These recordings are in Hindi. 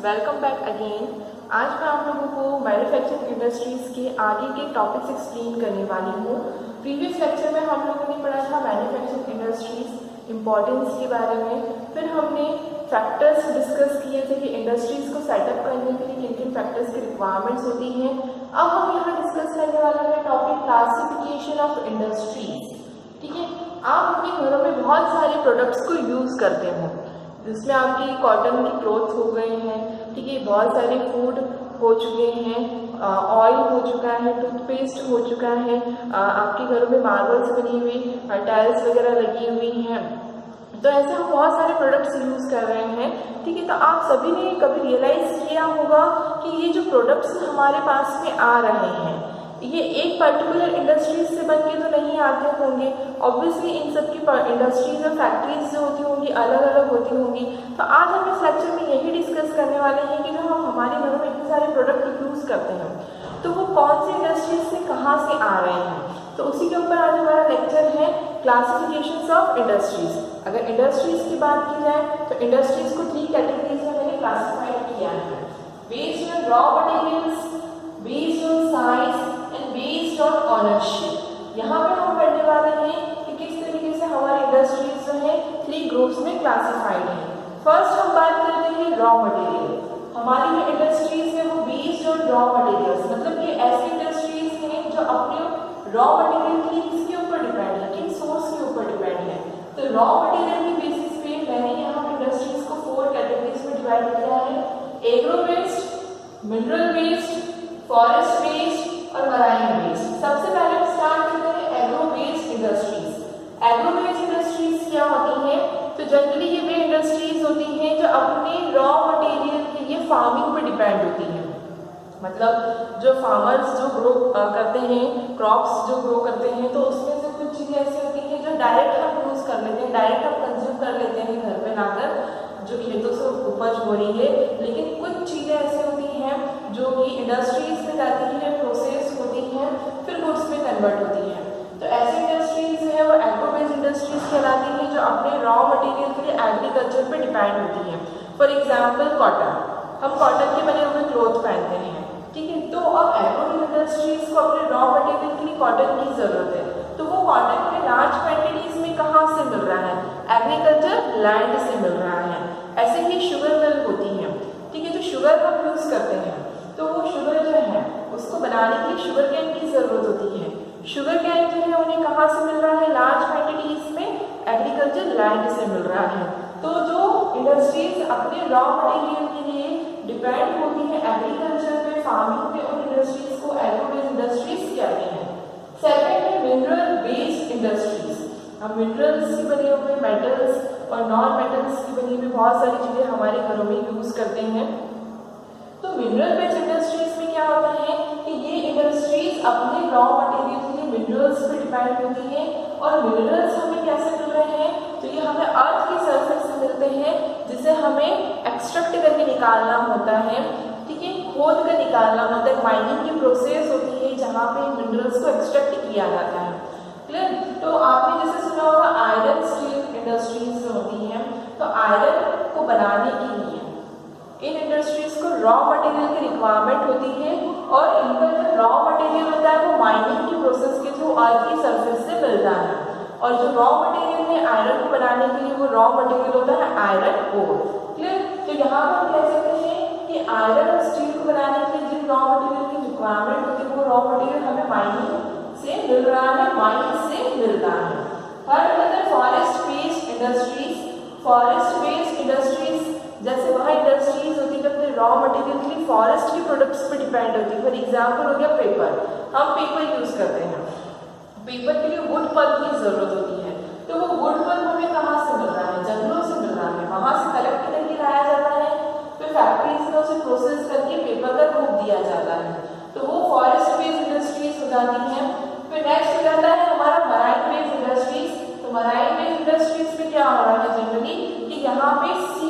Welcome back again. आज मैं आप लोगों को मैन्युफैक्चरिंग इंडस्ट्रीज़ के आगे के टॉपिक्स एक्सप्लेन करने वाली हूँ। प्रीवियस लेक्चर में हम लोगों ने पढ़ा था मैन्युफैक्चरिंग इंडस्ट्रीज़ इम्पोर्टेंस के बारे में, फिर हमने फैक्टर्स डिस्कस किए थे कि इंडस्ट्रीज़ को सेटअप करने के लिए किन किन फैक्टर्स की रिक्वायरमेंट्स होती हैं। अब हम यहाँ डिस्कस करने वाले हैं टॉपिक क्लासिफिकेशन ऑफ इंडस्ट्रीज। ठीक है, आप अपने घरों में बहुत सारे प्रोडक्ट्स को यूज़ करते हो, जिसमें आपकी कॉटन की क्लोथ्स हो गए हैं, ठीक है, बहुत सारे फूड हो चुके हैं, ऑयल हो चुका है, टूथपेस्ट हो चुका है, आपके घरों में मार्बल से बनी हुई टाइल्स वगैरह लगी हुई हैं। तो ऐसे हम बहुत सारे प्रोडक्ट्स यूज़ कर रहे हैं। ठीक है, तो आप सभी ने कभी रियलाइज़ किया होगा कि ये जो प्रोडक्ट्स हमारे पास में आ रहे हैं ये एक पर्टिकुलर इंडस्ट्रीज से बन के तो नहीं आते होंगे। ऑब्वियसली इन सब की इंडस्ट्रीज और फैक्ट्रीज जो होती होंगी अलग अलग होती होंगी। तो आज हम इस लेक्चर में यही डिस्कस करने वाले हैं कि जो हम हमारे घरों में इतने सारे प्रोडक्ट यूज़ करते हैं तो वो कौन सी इंडस्ट्रीज से कहाँ से आ रहे हैं। तो उसी के ऊपर आज हमारा लेक्चर है क्लासिफिकेशन ऑफ इंडस्ट्रीज। अगर इंडस्ट्रीज की बात की जाए तो इंडस्ट्रीज को 3 कैटेगरीज में मैंने क्लासिफाइड किया है, based on raw materials, based on size and based on ownership. यहाँ पे हम पढ़ने वाले हैं कि किस तरीके से हमारी इंडस्ट्रीज जो है 3 ग्रुप्स में क्लासिफाइड है। फर्स्ट हम बात करते हैं रॉ मटेरियल। हमारी जो इंडस्ट्रीज है वो बेस्ड ऑन रॉ मटेरियल्स, मतलब ये ऐसी इंडस्ट्रीज हैं जो अपने रॉ मटेरियल के लिए किसके ऊपर डिपेंड है, किन सोर्स के ऊपर डिपेंड है। तो रॉ मटेरियल की बेसिस पे मैंने यहाँ इंडस्ट्रीज को 4 कैटेगरीज में डिवाइड किया है, agro based, mineral based, forest based और मराइन बेस्ड। सबसे पहले हम स्टार्ट करते हैं agro based industries. Agro based industries क्या होती हैं? तो जनरली ये वे इंडस्ट्रीज होती हैं जो अपने रॉ मटेरियल के लिए फार्मिंग पर डिपेंड होती हैं। मतलब जो फार्मर्स जो ग्रो करते हैं, क्रॉप्स जो ग्रो करते हैं, तो उसमें से कुछ चीज़ें ऐसी होती हैं जो डायरेक्ट हम यूज़ कर लेते हैं, डायरेक्ट हम कंज्यूम कर लेते हैं घर पे लाकर, जो खेतों से उपज हो रही है। लेकिन कुछ चीज़ें ऐसी होती हैं जो कि इंडस्ट्रीज में जाती है, प्रोसेस होती हैं, फिर गुड्स में कन्वर्ट होती हैं। तो ऐसी इंडस्ट्रीज जो है वो एग्रो बेस्ड इंडस्ट्रीज कहलाती हैं जो अपने रॉ मटेरियल के लिए एग्रीकल्चर पे डिपेंड होती हैं। फॉर एग्जाम्पल कॉटन, हम कॉटन के बने हुए क्लोथ पहनते हैं, ठीक है। तो अब एग्रो इंडस्ट्रीज को अपने रॉ मटेरियल के लिए कॉटन की ज़रूरत है, तो वो कॉटन में लार्ज क्वान्टिटीज में कहाँ से मिल रहा है? एग्रीकल्चर लैंड से मिल रहा है। ऐसे ही शुगर मिल होती है, ठीक है, तो शुगर हम यूज़ करते हैं, तो वो शुगर जो है उसको बनाने के लिए शुगर कैन की ज़रूरत होती है। शुगर कैन जो है उन्हें कहाँ से मिल रहा है? लार्ज क्वान्टिटीज में एग्रीकल्चर लैंड से मिल रहा है। तो जो इंडस्ट्रीज अपने रॉ मटेरियल के लिए डिपेंड होती है एग्रीकल्चर पे, फार्मिंग पे, उन इंडस्ट्रीज को एग्रो बेस्ड इंडस्ट्रीज कहते हैं। सेकेंड है मिनरल बेस्ड इंडस्ट्रीज। हम मिनरल्स से बने हुए मेटल्स और नॉन मेटल्स की बनी हुई बहुत सारी चीज़ें हमारे घरों में यूज़ करते हैं। तो मिनरल बेस्ड इंडस्ट्रीज में क्या होता है कि ये इंडस्ट्रीज अपने रॉ मटेरियल के लिए मिनरल्स पे डिपेंड होती हैं, और मिनरल्स हमें कैसे मिल रहे हैं? तो ये हमें अर्थ की सरफेस से मिलते हैं, जिसे हमें एक्सट्रैक्ट करके निकालना होता है, ठीक है, खोद कर निकालना होता है। माइनिंग की प्रोसेस होती है जहाँ पे मिनरल्स को एक्सट्रैक्ट किया जाता है। क्लियर? तो आपने जैसे सुना होगा आयरन स्टील इंडस्ट्रीज होती हैं, तो आयरन को बनाने के लिए इन इंडस्ट्रीज को रॉ मटेरियल की रिक्वायरमेंट होती है, और इनका जो रॉ मटेरियल होता है वो माइनिंग की प्रोसेस के थ्रू अर्थ की सरफेस से मिलता है। और जो रॉ मटेरियल है आयरन को बनाने के लिए वो रॉ मटेरियल होता है आयरन ओर। क्लियर? तो यहाँ पर हम कह सकते हैं कि आयरन और स्टील को बनाने के लिए जिन रॉ मटेरियल की रिक्वायरमेंट होती है वो रॉ मटेरियल हमें माइनिंग से मिल रहा है, माइन से मिलता है। थर्ड है forest based industries. Forest based industries जैसे वह इंडस्ट्रीज होती है जो अपने रॉ मटेरियल के लिए फॉरेस्ट के प्रोडक्ट्स पर डिपेंड होती है। फॉर एग्जाम्पल हो गया पेपर, हम पेपर यूज़ करते हैं, पेपर के लिए वुड पल्प की ज़रूरत होती है, तो वो वुड पल्प हमें कहाँ से मिल रहा है? जंगलों से मिल रहा है, वहाँ से कलेक्ट करके लाया जाता है, फिर फैक्ट्रीज में उसे प्रोसेस करके पेपर का रूप दिया जाता है, तो वो फॉरेस्ट बेस्ड इंडस्ट्रीज हो जाती हैं। फिर नेक्स्ट हो जाता है हमारा मराइन बेस्ड इंडस्ट्रीज। तो मराइन बेस्ड इंडस्ट्रीज में क्या हो रहा है जनरली कि यहाँ पे सी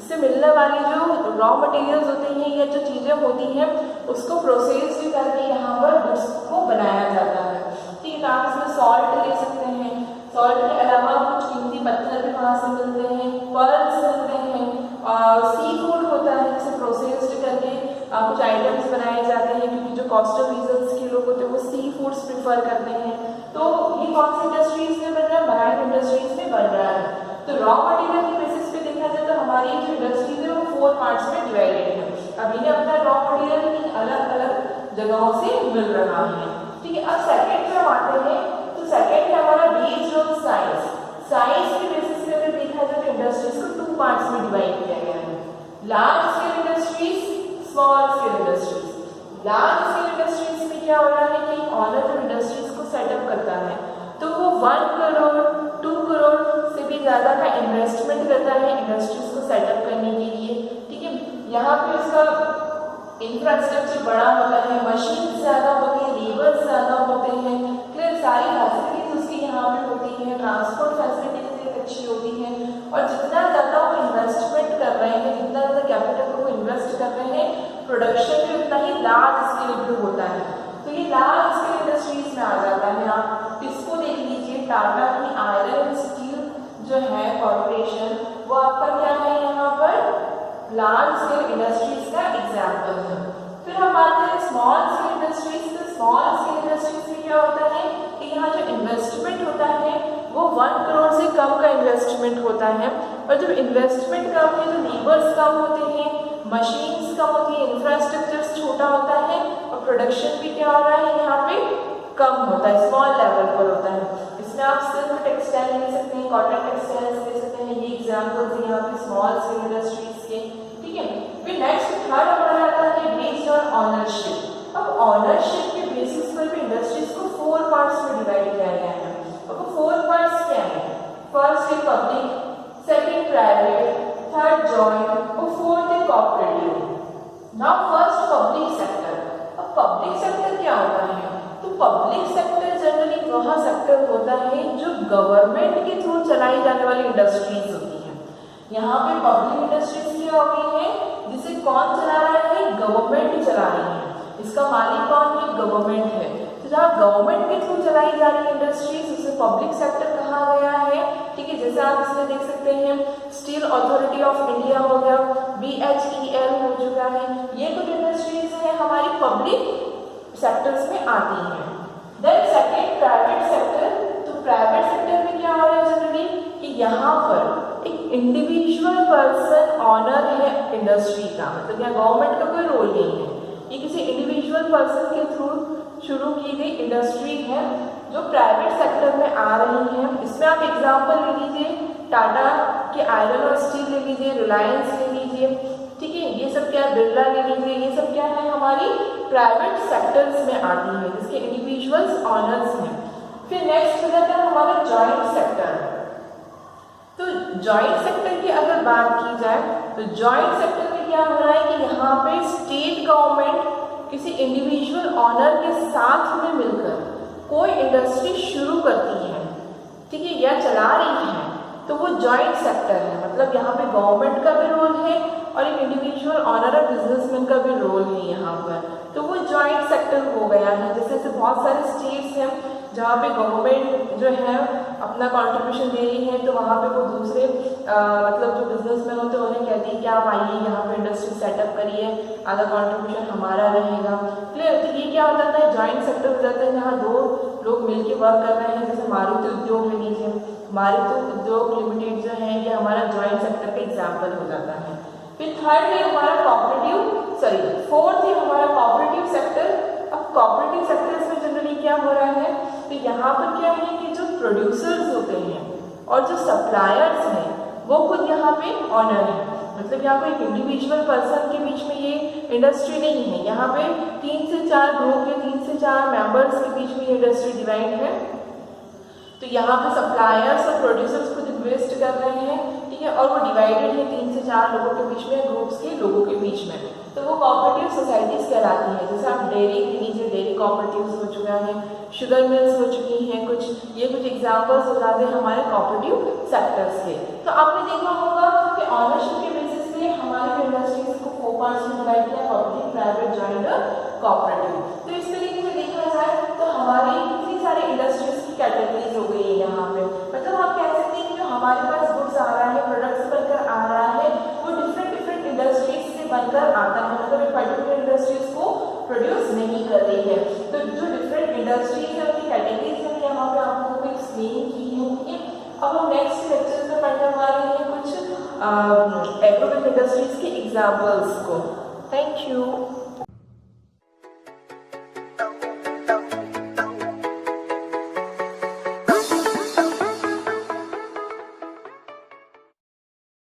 से मिलने वाली जो रॉ मटेरियल्स होते हैं या जो चीज़ें होती हैं उसको प्रोसेस भी करके यहाँ पर गुड्स को बनाया जाता है। ठीक है, तो आप इसमें सॉल्ट ले सकते हैं, सॉल्ट के अलावा कुछ कीमती पत्थर भी वहाँ से मिलते हैं, पर्ल्स मिलते हैं, और सी फूड होता है, कोस्टल रीजन्स के लोग होते हैं वो सी फूड्स प्रिफर करते हैं। तो ये कौन सी इंडस्ट्रीज में बन रहा है, मराइन इंडस्ट्रीज में बन रहा है। तो रॉ मटेरियल की बेसिस पे देखा जाए तो हमारी जो इंडस्ट्रीज है वो 4 पार्ट्स में डिवाइडेड है। अब इन्हें अपना रॉ मटेरियल इन अलग अलग जगहों से मिल रहा है, ठीक है। अब सेकेंड पे हम आते हैं, तो सेकेंड है हमारा बेस्ड ऑन साइंस। साइंस के बेसिस पे अगर देखा जाए तो इंडस्ट्रीज को 2 पार्ट्स में डिवाइड किया गया है, large scale industries, small scale industries. Large scale industries में क्या हो रहा है कि ऑनर जब इंडस्ट्रीज को सेटअप करता है तो वो 1 करोड़ 2 करोड़ से भी ज़्यादा का इन्वेस्टमेंट करता है इंडस्ट्रीज को सेटअप करने के लिए, ठीक है। यहाँ पे उसका इंफ्रास्ट्रक्चर बड़ा होता है, मशीन ज़्यादा होती है, लेबर ज़्यादा होते हैं, क्लियर, सारी फैसिलिटीज उसकी यहाँ पे होती है, ट्रांसपोर्ट फैसिलिटीज अच्छी होती है। और जितना ज़्यादा वो इन्वेस्टमेंट कर रहे हैं, जितना ज़्यादा कैपिटल को इन्वेस्ट कर रहे हैं, प्रोडक्शन भी उतना ही लार्ज स्केल पे होता है। तो ये लार्ज स्केल इंडस्ट्रीज में आ जाता है। आप इसको देख लीजिए, टाटा की आयरन एंड स्टील जो है कॉर्पोरेशन, वो आपका क्या है यहाँ पर लार्ज स्केल इंडस्ट्रीज का एग्जाम्पल है। फिर हम आते हैं स्मॉल स्केल इंडस्ट्रीज। तो स्मॉल स्केल इंडस्ट्रीज में क्या होता है कि यहाँ जो इन्वेस्टमेंट होता है वो 1 करोड़ से कम का इन्वेस्टमेंट होता है। और जब इन्वेस्टमेंट कम है तो लेबर्स कम होते हैं, मशीन्स कम होती है, इंफ्रास्ट्रक्चर छोटा होता है और प्रोडक्शन भी क्या हो रहा है यहाँ पे कम होता है, स्मॉल लेवल पर होता है। इसमें आप सिर्फ टेक्सटाइल ले सकते हैं, कॉटन टेक्सटाइल्स ले सकते हैं, ये एग्जाम्पल्स हैं यहाँ पे स्मॉल स्केल इंडस्ट्रीज के, ठीक है। फिर नेक्स्ट थर्ड हमारा आता है बेस्ड ऑन ऑनरशिप। अब ऑनरशिप के बेसिस पर भी इंडस्ट्रीज को 4 पार्ट्स में डिवाइड किया गया है। अब वो 4 पार्ट्स क्या है, फर्स्ट है public, second private, third joint और फोर्थ है cooperative. Now first public sector. अब पब्लिक सेक्टर क्या होता है, तो पब्लिक सेक्टर जनरली वह सेक्टर होता है जो गवर्नमेंट के थ्रू चलाई जाने वाली इंडस्ट्रीज होती है। यहाँ पे पब्लिक इंडस्ट्रीज क्या हो गई है, जिसे कौन चला रहा है, गवर्नमेंट चला रही है, इसका मालिक कौन है, गवर्नमेंट है। तो जहाँ गवर्नमेंट के थ्रू चलाई जा रही इंडस्ट्रीज उसे पब्लिक सेक्टर कहा गया है, ठीक है। जैसे आप इसमें देख सकते हैं स्टील अथॉरिटी ऑफ इंडिया हो गया, BHEL हो चुका है, ये कुछ इंडस्ट्रीज है हमारी पब्लिक सेक्टर्स में आती हैं। Then second private sector. तो प्राइवेट सेक्टर में क्या हो रहा है जनरली कि यहाँ पर एक इंडिविजुअल पर्सन ऑनर है इंडस्ट्री का, मतलब यहाँ गवर्नमेंट का कोई रोल नहीं है, ये किसी इंडिविजुअल पर्सन के थ्रू शुरू की गई इंडस्ट्री है जो प्राइवेट सेक्टर में आ रही है। इसमें आप एग्जांपल ले लीजिए, टाटा के आयरन और स्टील ले लीजिए, रिलायंस ले लीजिए, ठीक है। ये सब क्या है, बिरला ले लीजिए, ये सब क्या है हमारी प्राइवेट सेक्टर्स में आती है जिसके इंडिविजुअल्स ऑनर्स हैं। फिर नेक्स्ट हो जाता है हमारा जॉइंट सेक्टर। तो जॉइंट सेक्टर की अगर बात की जाए तो जॉइंट सेक्टर में क्या हो रहा है कि यहाँ पे स्टेट गवर्नमेंट किसी इंडिविजुअल ऑनर के साथ में मिलकर कोई इंडस्ट्री शुरू करती है, ठीक है, या चला रही है, तो वो जॉइंट सेक्टर है। मतलब यहाँ पे गवर्नमेंट का भी रोल है और एक इंडिविजुअल ऑनर और बिजनेसमैन का भी रोल है यहाँ पर, तो वो जॉइंट सेक्टर हो गया है। जैसे जैसे बहुत सारे स्टेट्स हैं जहाँ पे गवर्नमेंट जो है अपना कंट्रीब्यूशन दे रही है, तो वहाँ पे वो दूसरे मतलब जो बिजनेसमैन होते हैं उन्हें कहती है कि आप आइए यहाँ पे इंडस्ट्री सेटअप करिए, आधा कंट्रीब्यूशन हमारा रहेगा, क्लियर। तो ये क्या हो जाता है, जॉइंट सेक्टर हो जाता है जहाँ 2 लोग मिलकर वर्क कर रहे हैं। जैसे मारुति उद्योग ले लीजिए, मारुति उद्योग लिमिटेड जो है ये हमारा जॉइंट सेक्टर का एग्जाम्पल हो जाता है। फिर थर्ड है हमारा फोर्थ है हमारा कोऑपरेटिव सेक्टर। अब कोऑपरेटिव सेक्टर्स में जनरली क्या हो रहा है, तो यहाँ पर क्या है कि जो प्रोड्यूसर्स होते हैं और जो सप्लायर्स हैं वो खुद यहाँ पे ऑनर है। मतलब यहाँ पे एक इंडिविजुअल पर्सन के बीच में ये इंडस्ट्री नहीं है, यहाँ पे 3 से 4 ग्रुप या 3 से 4 मेंबर्स के बीच में ये इंडस्ट्री डिवाइड है। तो यहाँ पे सप्लायर्स और प्रोड्यूसर्स खुद इन्वेस्ट कर रहे हैं, ठीक है, और वो डिवाइडेड है 3 से 4 लोगों के बीच में, ग्रुप्स के लोगों के बीच में, तो वो कोऑपरेटिव सोसाइटीज कहलाती हैं। जैसे आप डेयरी ले लीजिए, डेयरी कोऑपरेटिव्स हो चुका है, शुगर मिल्स हो चुकी हैं कुछ, ये कुछ एग्जांपल्स हो जाते हैं हमारे कोऑपरेटिव सेक्टर्स के। तो आपने देखा होगा कि ऑनरशिप के बेसिस पे हमारे इंडस्ट्रीज को 4 पार्ट्स में डिवाइड किया, पब्लिक, प्राइवेट, जॉइंट और कोऑपरेटिव। तो इस तरीके से देखा जाए तो हमारी कितनी सारी इंडस्ट्रीज की कैटेगरीज हो गई है यहाँ पे। मतलब आप कह सकते हैं कि जो हमारे पास गुड्स आ रहा है, प्रोडक्ट्स बनकर आ रहा है, वो डिफरेंट इंडस्ट्रीज से बनकर आता है। मतलब एक पर्टिकुलर इंडस्ट्रीज को प्रोड्यूस नहीं कर रही है। तो जो डिफरेंट इंडस्ट्रीज है उनकी कैटेगरीज हमने यहाँ पे आपको एक्सप्लेन की है। अब हम नेक्स्ट लेक्चर में पढ़ने वाले हैं कुछ एग्रोकेमिकल इंडस्ट्रीज के एग्जाम्पल्स को। Thank you.